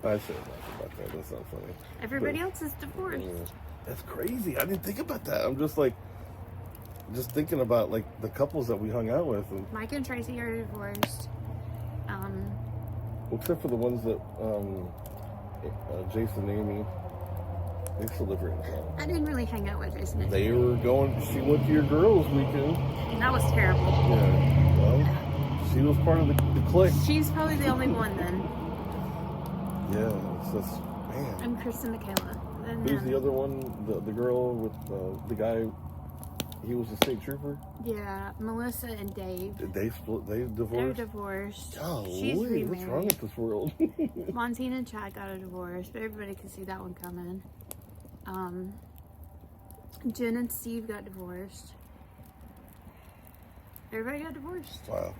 I should have laughed about that. That's not funny. Everybody else is divorced. That's crazy. I didn't think about that. I'm just thinking about like the couples that we hung out with, and Mike and Tracy are divorced. except for the ones that Jason and Amy, they still live right now. I didn't really hang out with Jason. And They were going. She went to your girls' weekend. that was terrible. Yeah. Well, she was part of the clique. She's probably the only one then. Yeah. It's just man. I'm Chris and Michaela. And, Who's the other one? The girl with the guy. He was a state trooper. Yeah, Melissa and Dave. Did they split? They They're divorced. divorced. Golly, She's remarried. what's wrong with this world? Montina and Chad got a divorce, but everybody could see that one coming. Jen and Steve got divorced. Everybody got divorced. Wow.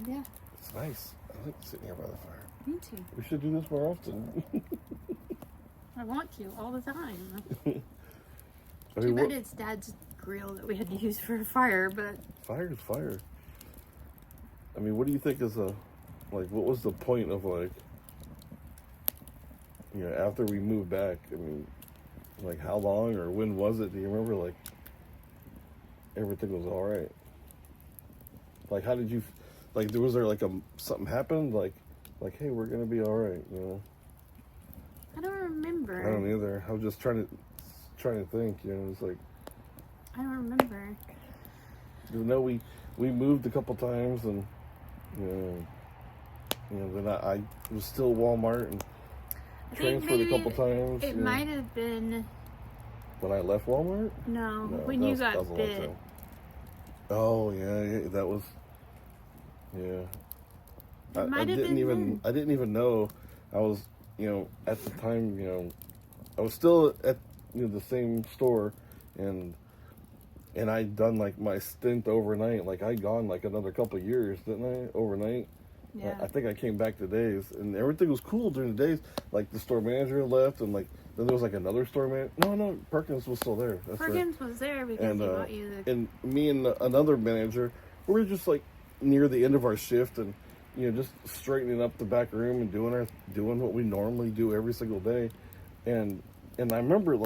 Yeah, It's nice. I like sitting here by the fire. me too. We should do this more often. I want to all the time. I Too mean, bad it's Dad's grill that we had to use for a fire, but fire is fire. I mean, what do you think is what was the point of after we moved back? I mean, like how long or when was it? Do you remember everything was all right? Like, how did you, was there something happened? Like, hey, we're going to be all right, you know? I don't remember. I don't either. I was just trying to think, you know, it's like, I don't remember. you know, we moved a couple times and, then I was still Walmart and I think transferred a maybe couple times. It might have been When I left Walmart? no, No, when that you was- that was got a long bit. time. Oh yeah, that was, yeah. It might have been then. I didn't even know. I was, at the time, I was still at the same store, and I'd done my stint overnight. I'd gone another couple of years, didn't I? Overnight. Yeah. I think I came back to days, and everything was cool during the days. The store manager left, and then there was another store man. No, Perkins was still there. That's right. Perkins was there because And he bought you the. and me and another manager, we were just near the end of our shift, and just straightening up the back room and doing what we normally do every single day, and I remember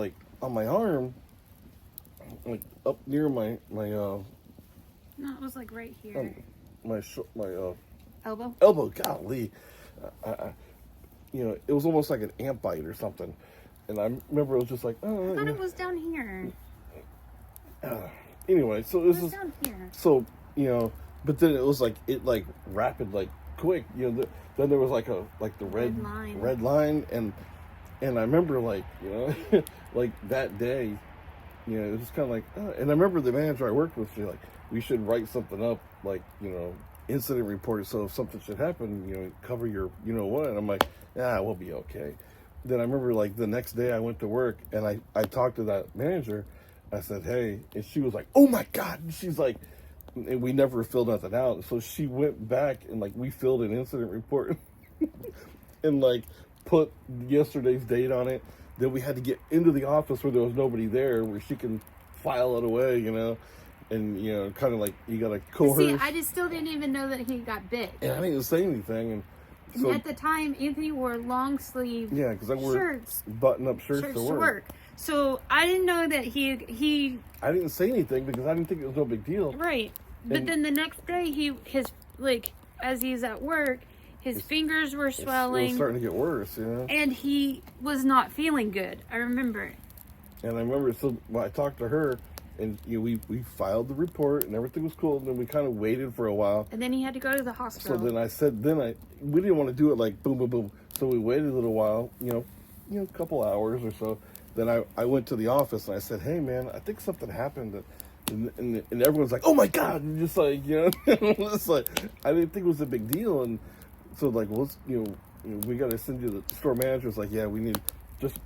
on my arm, up near my No, it was right here. my Elbow. elbow, golly, it was almost like an ant bite or something, and I remember it was just I thought it was down here. Anyway, so It this was is down here. so but then it was rapid, quick, then there was the red line, and I remember that day, it was kind of and I remember the manager I worked with, she we should write something up, incident report, so if something should happen, cover your what, and I'm we'll be okay. Then I remember the next day I went to work, and I talked to that manager. I said, hey, and she was oh my God, and she's and we never filled nothing out, so she went back and we filled an incident report and put yesterday's date on it. Then we had to get into the office where there was nobody there, where she can file it away, and kind of you gotta coerce. See, I just still didn't even know that he got bit. And I didn't even say anything, and so At the time, Anthony wore long sleeve yeah, because I wore shirts button-up shirts to work. So I didn't know that he I didn't say anything because I didn't think it was no big deal. right. But And- then the next day, as he's at work, his fingers were It was swelling, starting to get worse, and he was not feeling good. I remember. And I remember, so when I talked to her, and we filed the report, and everything was cool. And then we kind of waited for a while. And then he had to go to the So hospital. then I said, we didn't want to do it boom, boom, boom. So we waited a little while, a couple hours or so. then I went to the office and I said, "Hey, man, I think something happened." And everyone's like, "Oh my God!" And just like, it's like I didn't think it was a big deal. And so like, well, we got to send you. The store manager's like, "Yeah, we need just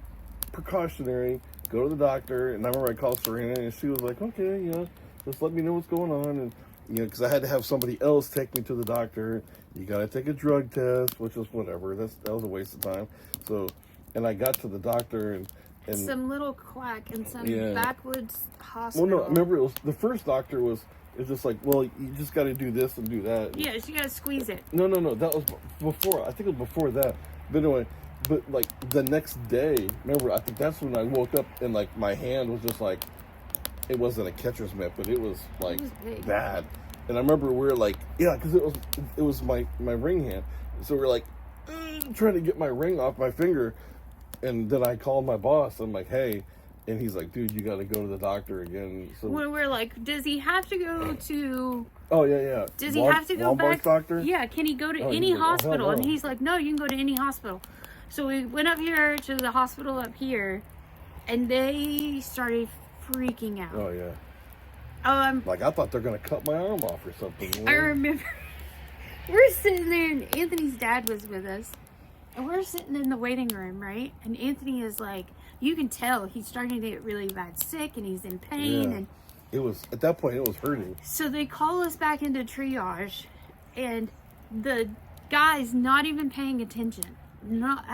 precautionary. Go to the doctor." And I remember I called Serena and she was like, "Okay, just let me know what's going on." And because I had to have somebody else take me to the doctor. You got to take a drug test, which was whatever. That was a waste of time. So, and I got to the doctor and some little quack in some backwoods well, hospital. no, I remember it was the first doctor was just like, well, you just got to do this and do that. Yeah, you got to squeeze it. No, that was before. I think it was before that. But anyway, but like the next day, remember, I think that's when I woke up and like my hand was just like, it wasn't a catcher's mitt, but it was like big. bad. And I remember we were like, yeah, because it was my ring hand. So we were like trying to get my ring off my finger. And then I called my boss. I'm like, hey. And he's like, dude, you got to go to the doctor again. So when we're like, does he have to go to... Oh, yeah. Does he have to go back? Doctor? Yeah, can he go to any hospital? No. And he's like, no, you can go to any hospital. So we went up here to the hospital up here. And they started freaking out. Oh, yeah. Like, I thought they're going to cut my arm off or something. I remember we're sitting there and Anthony's dad was with us. And we're sitting in the waiting room, right? And Anthony is like, you can tell he's starting to get really bad sick and he's in pain. Yeah. And it was, at that point, it was hurting. so they call us back into triage. And the guy's not even paying attention. Not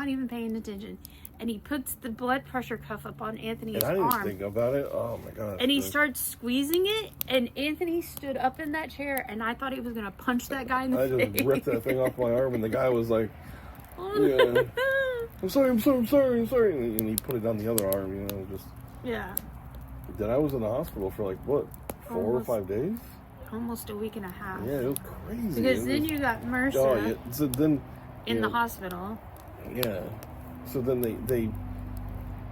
even paying attention. And he puts the blood pressure cuff up on Anthony's arm. And I didn't arm. think about it. Oh, my God. And he starts squeezing it, and Anthony stood up in that chair, and I thought he was going to punch that guy in the face. I just ripped that thing off my arm, and the guy was like, Oh, yeah, I'm sorry. And he put it on the other arm, just. Yeah. Then I was in the hospital for like, what, 4 or 5 days? Almost a week and a half. Yeah, it was crazy. Because then you got MRSA Oh, yeah. So then... in the hospital. Yeah. So then they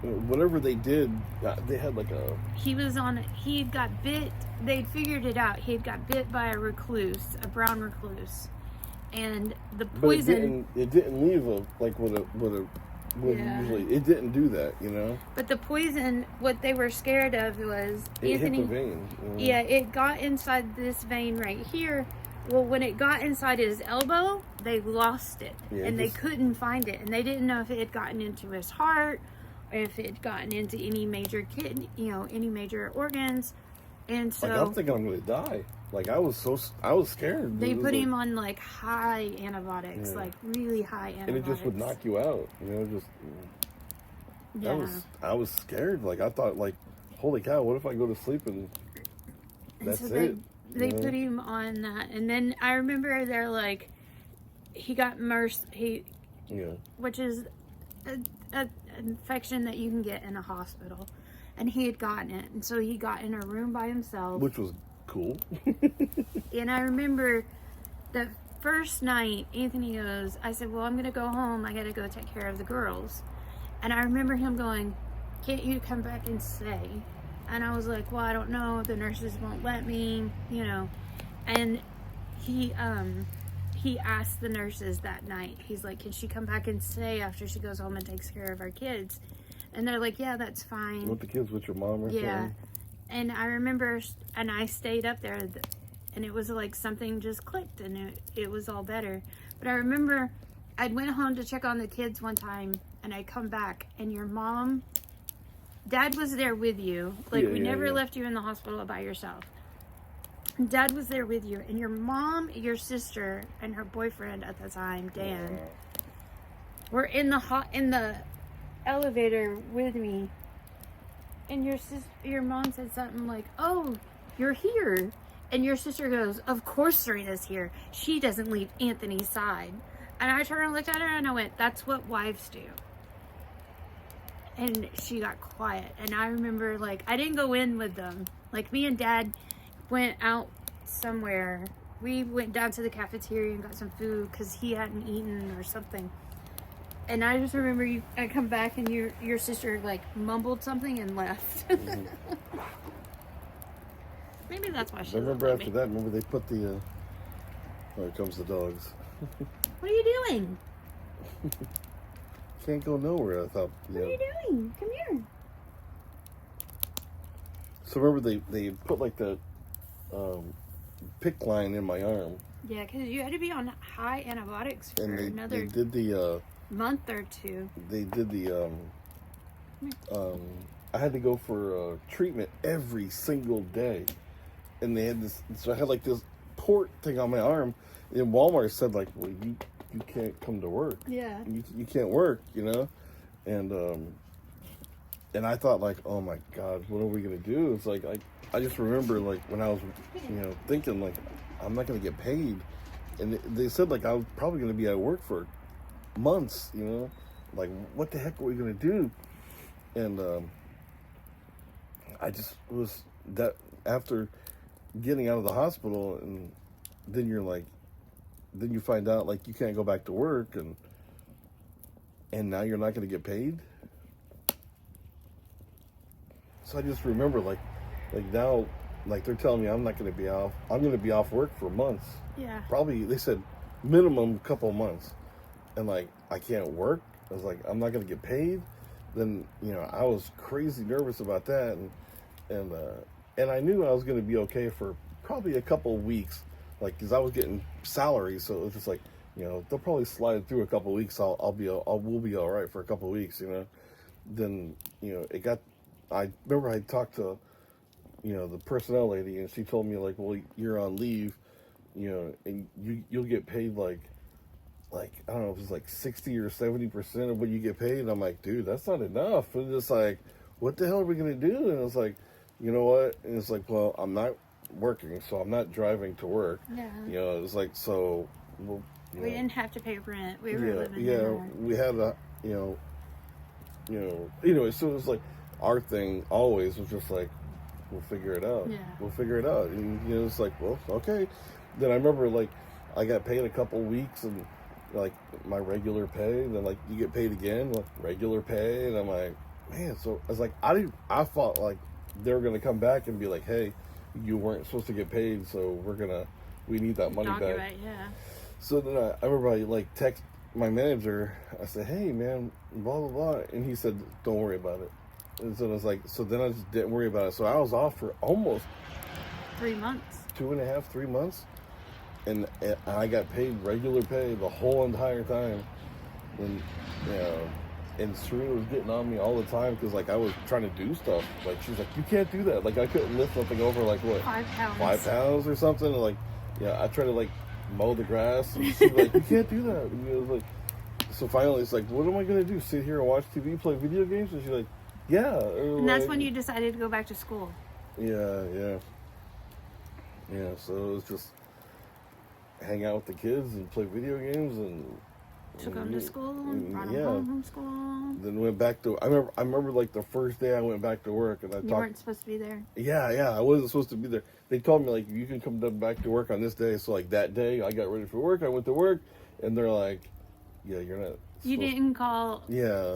whatever they did, they had like a... He had got bit, they'd figured it out. He had got bit by a recluse, a brown recluse. And the poison... But it didn't leave usually... It didn't do that, But the poison, what they were scared of was... It Anthony, hit the vein. Yeah, it got inside this vein right here. Well, when it got inside his elbow, they lost it. Yeah, and they couldn't find it. And they didn't know if it had gotten into his heart or if it had gotten into any major kidney, any major organs. And so... Like, I'm thinking I'm going to die. Like, I was scared. They put him on, like, high antibiotics. Like, really high antibiotics. And it just would knock you out. Yeah. I was scared. Like, I thought, like, holy cow, what if I go to sleep and that's it? They put him on that, and then I remember they're like, he got MRSA, which is an infection that you can get in a hospital, and he had gotten it, and so he got in a room by himself, which was cool. And I remember the first night, Anthony goes, I said, well, I'm gonna go home. I gotta go take care of the girls, and I remember him going, can't you come back and stay? And I was like, well, I don't know. The nurses won't let me, And he asked the nurses that night. He's like, can she come back and stay after she goes home and takes care of our kids? And they're like, yeah, that's fine. With the kids with your mom or something? And I remember, and I stayed up there, and it was like something just clicked, and it was all better. But I remember I went home to check on the kids one time, and I come back, and your mom... Dad was there with you. Like, we never left you in the hospital by yourself. Dad was there with you. And your mom, your sister, and her boyfriend at the time, Dan, were in the elevator with me. And your mom said something like, oh, you're here. And your sister goes, of course Serena's here. She doesn't leave Anthony's side. And I turned and looked at her and I went, that's what wives do. And she got quiet. And I remember, like, I didn't go in with them. Like, me and Dad went out somewhere. We went down to the cafeteria and got some food because he hadn't eaten or something. And I just remember I come back and your sister, like, mumbled something and left. Mm-hmm. Maybe that's why she remember after that, they put the... here comes the dogs. What are you doing? can't go nowhere. I thought, What are you doing? Come here. So remember they put like the PICC line in my arm. Yeah, because you had to be on high antibiotics for And another they did the month or two. they did the I had to go for treatment every single day, and they had this. So I had like this port thing on my arm. And Walmart said like, well, you can't come to work. Yeah. You can't work, you know, and I thought like, oh my God, what are we gonna do? It's like I just remember like when I was, thinking like I'm not gonna get paid, and they said like I was probably gonna be at work for months, like what the heck are we gonna do? And I just was that after getting out of the hospital, and then then you find out like you can't go back to work, and now you're not gonna get paid. So I just remember like now, like they're telling me I'm not going to be off. I'm going to be off work for months. Yeah. Probably they said minimum couple months, and like I can't work. I was like I'm not going to get paid. Then I was crazy nervous about that, and I knew I was going to be okay for probably a couple of weeks, like because I was getting salary, so it was just like they'll probably slide through a couple of weeks. We'll be all right for a couple of weeks, Then it got. I remember I talked to, the personnel lady, and she told me like, well, you're on leave, and you'll get paid like I don't know if it's like 60 or 70% of what you get paid. And I'm like, dude, that's not enough. And it's like, what the hell are we gonna do? And it's like, you know what? And it's like, well, I'm not working, so I'm not driving to work. Yeah. It's like so. Well, we didn't have to pay rent. We were living yeah. there. We had a, anyway, so it was like. Our thing always was just like, we'll figure it out. Yeah. We'll figure it out. And, it's like, well, okay. Then I remember, like, I got paid a couple weeks and, like, my regular pay. Then, like, you get paid again, like, regular pay. And I'm like, man. So I was like, I thought, like, they were going to come back and be like, hey, you weren't supposed to get paid. So we need that money back. Right, yeah. So then I remember I, like, text my manager. I said, hey, man, blah, blah, blah. And he said, don't worry about it. And so I was like, so then I just didn't worry about it. So I was off for almost 3 months, 2.5, 3 months, and I got paid regular pay the whole entire time. And and Serena was getting on me all the time because like I was trying to do stuff. Like she was like, you can't do that. Like I couldn't lift something over like what 5 pounds, 5 pounds or something. And, like I tried to like mow the grass, and she's like, you can't do that. And it was like, so finally it's like, what am I gonna do? Sit here and watch TV, play video games? And she's like. Yeah. And that's when you decided to go back to school. Yeah. So it was just hang out with the kids and play video games and took them to school, brought them home from school. Then went back to. I remember like the first day I went back to work, and You weren't supposed to be there. Yeah, I wasn't supposed to be there. They told me like you can come back to work on this day. So like that day, I got ready for work. I went to work, and they're like, "Yeah, you're not." You didn't call.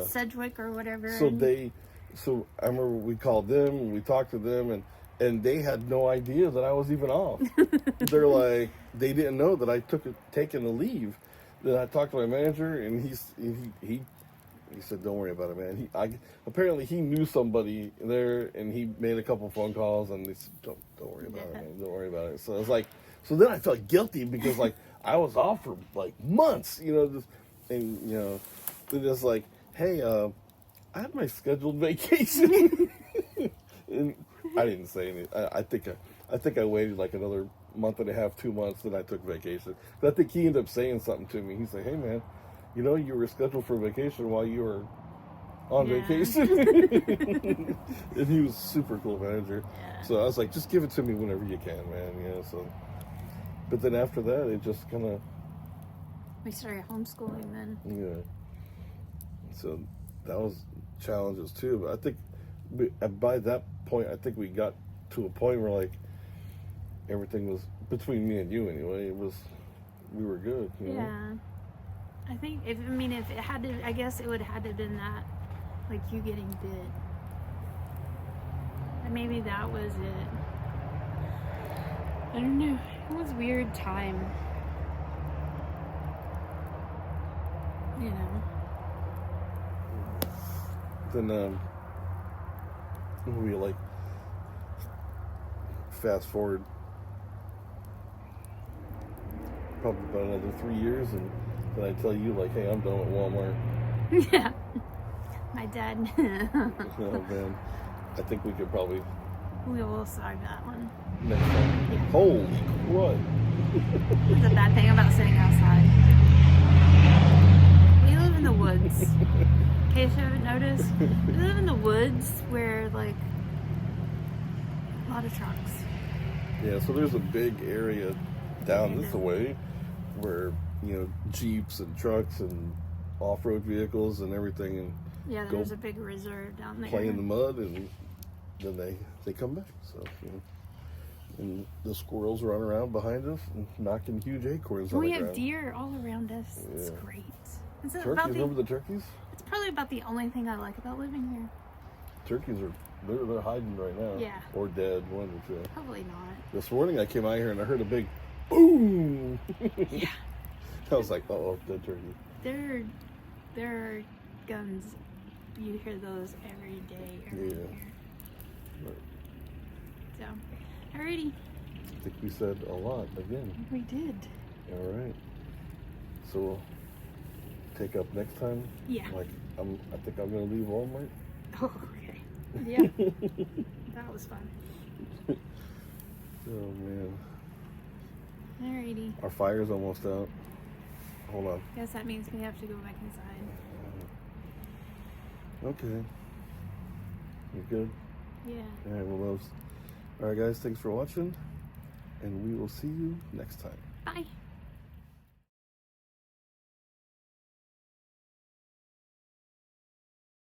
Sedgwick or whatever. So I remember we called them and we talked to them and they had no idea that I was even off. They're like, they didn't know that I taken a leave. Then I talked to my manager and he said, don't worry about it, man. Apparently he knew somebody there and he made a couple phone calls and they said, don't worry about it, man. Don't worry about it. So it's like, so then I felt guilty because like I was off for like months, they're just like, hey, I had my scheduled vacation, and I didn't say anything. I think I waited like another month and a half, 2 months, then I took vacation. But I think he ended up saying something to me. He's like, "Hey, man, you were scheduled for vacation while you were on vacation," and he was super cool manager. Yeah. So I was like, "Just give it to me whenever you can, man." So, but then after that, it just kind of we started homeschooling then. Yeah. So that was challenges too, but I think by that point I think we got to a point where like everything was between me and you anyway. We were good. Yeah, I think if it had to, I guess it would have had to have been that, like you getting bit, and maybe that was it. I don't know. It was a weird time. then we like fast forward probably about another 3 years, and then I tell you like, hey, I'm done with Walmart. Yeah. My dad. Oh man, I think we could probably We will start that one. next time. Yeah. Holy crud! That's a bad thing about sitting outside. We live in the woods. In case you haven't noticed, we live in the woods where, like, a lot of trucks. Yeah, so there's a big area down this way where, you know, Jeeps and trucks and off-road vehicles and everything, and Yeah, Go there's a big reserve down there. play in the mud, and then they come back. So, you know, and the squirrels run around behind us and knocking huge acorns on We the have ground. deer all around us. It's Yeah. great. Is it Turkeys, about remember the turkeys? It's probably about the only thing I like about living here. Turkeys they're hiding right now. Yeah. Or dead, one or two. Probably not. This morning I came out here and I heard a big boom. Yeah. I was like, oh, dead turkey. There are guns. You hear those every day around Yeah. here. But So, alrighty. I think we said a lot again. We did. All right. So we'll take up next time. Yeah. Like I think I'm gonna leave Walmart. Oh, okay. Yeah. That was fun. Oh man. Alrighty. Our fire's almost out. Hold on. Guess that means we have to go back inside. Okay. You good? Yeah. All right, well, loves. All right, guys, thanks for watching, and we will see you next time. Bye.